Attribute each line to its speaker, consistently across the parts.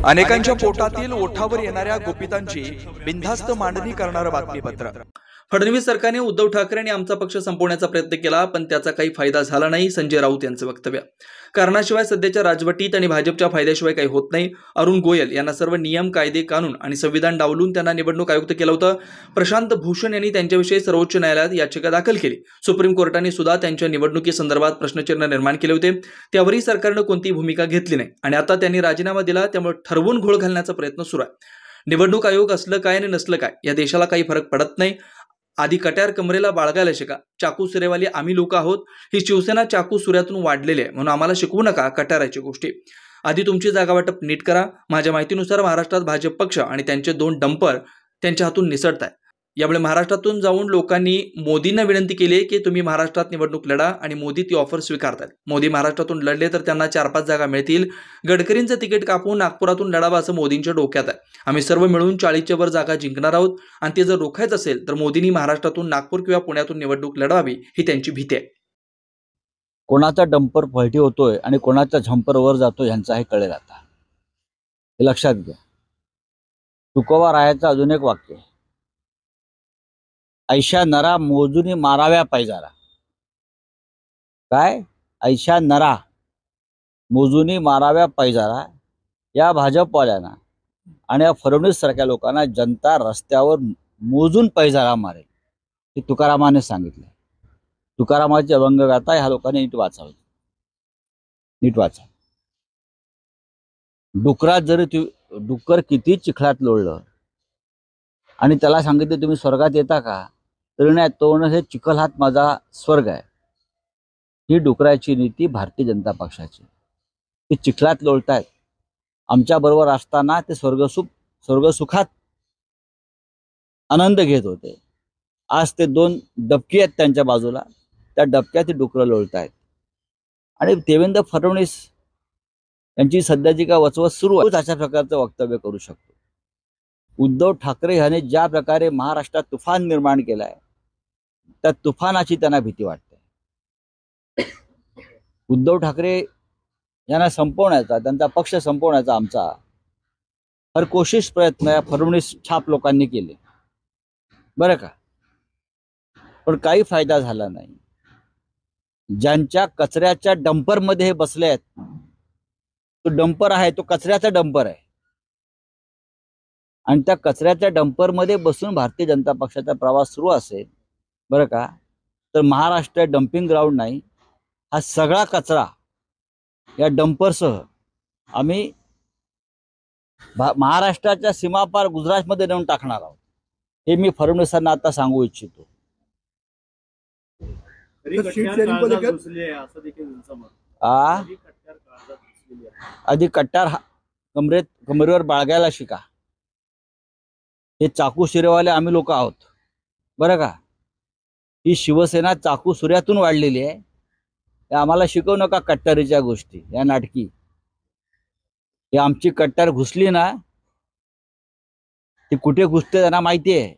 Speaker 1: अनेकांच्या पोटातील ओठावर येणाऱ्या गुपितांची बिनधास्त मांडणी करणारं बातमीपत्र। फडणवीस सरकारने उद्धव ठाकरे आणि आमचा पक्ष संपवण्याचा प्रयत्न केला, पण त्याचा काही फायदा झाला नाही, संजय राऊत यांचं वक्तव्य। कारणाशिवाय सध्याच्या राजवटीत आणि भाजपच्या फायद्याशिवाय काही होत नाही। अरुण गोयल यांना सर्व नियम, कायदे, कानून आणि संविधान डावलून त्यांना निवडणूक आयुक्त केलं होतं। प्रशांत भूषण यांनी त्यांच्याविषयी सर्वोच्च न्यायालयात याचिका दाखल केली। सुप्रीम कोर्टाने सुद्धा त्यांच्या निवडणुकीसंदर्भात प्रश्नचिन्ह निर्माण केले होते, त्यावरही सरकारने कोणतीही भूमिका घेतली नाही आणि आता त्यांनी राजीनामा दिला, त्यामुळे ठरवून घोळ घालण्याचा प्रयत्न सुरू आहे। निवडणूक आयोग असलं काय आणि नसलं काय या देशाला काही फरक पडत नाही। आधी कट्यार कमरेला बाळगायला शिका। चाकू सुरेवाली आम्ही लोक आहोत, ही शिवसेना चाकू सुऱ्यातून वाढलेली आहे, म्हणून आम्हाला शिकवू नका कट्याराची गोष्टी। आधी तुमची जागा वाटप नीट करा। माझ्या माहितीनुसार महाराष्ट्रात भाजप पक्ष आणि त्यांचे 2 डंपर त्यांच्या हातून निसटत आहेत। यामुळे महाराष्ट्रातून जाऊन लोकांनी मोदींना विनंती केली की तुम्ही महाराष्ट्रात निवडणूक लढा आणि मोदी ती ऑफर स्वीकारतात। मोदी महाराष्ट्रातून लढले तर त्यांना 4-5 जागा मिळतील। गडकरींचं तिकीट कापून नागपुरातून लढावं असं मोदींच्या डोक्यात आहे। आम्ही सर्व मिळून 40च्या वर जागा जिंकणार आहोत आणि ते जर रोखायचं असेल तर मोदींनी महाराष्ट्रातून नागपूर किंवा पुण्यातून निवडणूक लढवावी, ही त्यांची भीती आहे।
Speaker 2: कोणाचा डंपर पलटी होतोय आणि कोणाचा झंपर वर जातोय यांचा हे कळेल आता, हे लक्षात घ्या। तुकोबा रायाचं अजून एक वाक्य, ऐशा नरा मोजूनी माराव्या पैजारा। काय? ऐशा नरा मोजूनी माराव्या पैजारा। या भाजपवाल्यांना आणि या फडणवीस सारख्या लोकांना जनता रस्त्यावर मोजून पैजारा मारेल, हे तुकारामाने सांगितले। तुकारामाचे अभंगगाथा ह्या लोकांनी नीट वाचावे, नीट वाचा। डुकरात जरी डुक्कर किती चिखलात लोळलं आणि त्याला सांगितले तुम्ही स्वर्गात येता का, तरी नाही, तो हे चिखल हात माझा स्वर्ग आहे। ही डुकराची नीती भारतीय जनता पक्षाची। ते चिखलात लोळतायत, आमच्या बरोबर असताना ते स्वर्गसुखात आनंद घेत होते। आज ते 2 डबकी आहेत त्यांच्या बाजूला, त्या डबक्यात ते डुकरं लोळतायत। आणि देवेंद्र फडणवीस यांची सध्याची का वचवच सुरू आहे, अशा प्रकारचं वक्तव्य करू शकतो। उद्धव ठाकरे यांनी ज्या प्रकारे महाराष्ट्रात तुफान निर्माण केलाय, त्या तुफानाची त्यांना भीती वाटते। उद्धव ठाकरे यांना संपवण्याचा, त्यांचा पक्ष संपवण्याचा आमचा हर कोशिश प्रयत्न या फडणवीस छाप लोकांनी केले, बरं का, पण काही फायदा झाला नाही। ज्यांच्या कचऱ्याच्या डंपरमध्ये हे बसले आहेत, तो डंपर आहे, तो कचऱ्याचा डंपर आहे आणि त्या कचऱ्याच्या डंपरमध्ये बसून भारतीय जनता पक्षाचा प्रवास सुरू असेल, बरं का, तर महाराष्ट्र डम्पिंग ग्राउंड नाही, हा सगळा कचरा या डंपरसह आम्ही महाराष्ट्राच्या सीमापार गुजरातमध्ये नेऊन टाकणार आहोत, हे मी फडणवीसांना आता सांगू इच्छितो। आधी कट्यार कमरेवर बाळगायला शिका। हे चाकू शिरेवाले आम्ही लोक आहोत, बरं का। ही शिवसेना चाकू सुऱ्यातून वाढलेली आहे, हे आम्हाला शिकवू नका कट्टारीच्या गोष्टी, या नाटकी। हे आमची कट्टार घुसली ना, ती कुठे घुसते त्यांना माहिती आहे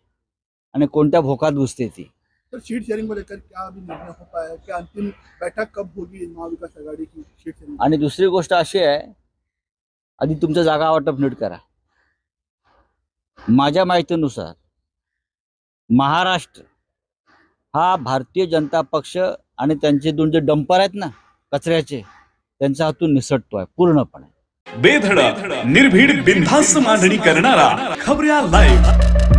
Speaker 2: आणि कोणत्या भोकात घुसते ती।
Speaker 3: तो सीट शेयरिंग को लेकर क्या अभी निर्णय हो पाया है, क्या अंतिम बैठक कब होगी महाविकास आघाड़ी की सीट शेयरिंग?
Speaker 2: आणि दुसरी गोष्ट अशी आहे, आधी तुमचं जागा वाटप नीट करा। माझ्या माहितीनुसार महाराष्ट्र हा भारतीय जनता पक्ष आणि त्यांचे 2 जे डंपर आहेत ना कचऱ्याचे, त्यांच्या हातून निसटतोय पूर्णपणे।
Speaker 4: बेधडक निर्भीड बिनधास्त मांडणी करणारा खबऱ्या लाईव्ह।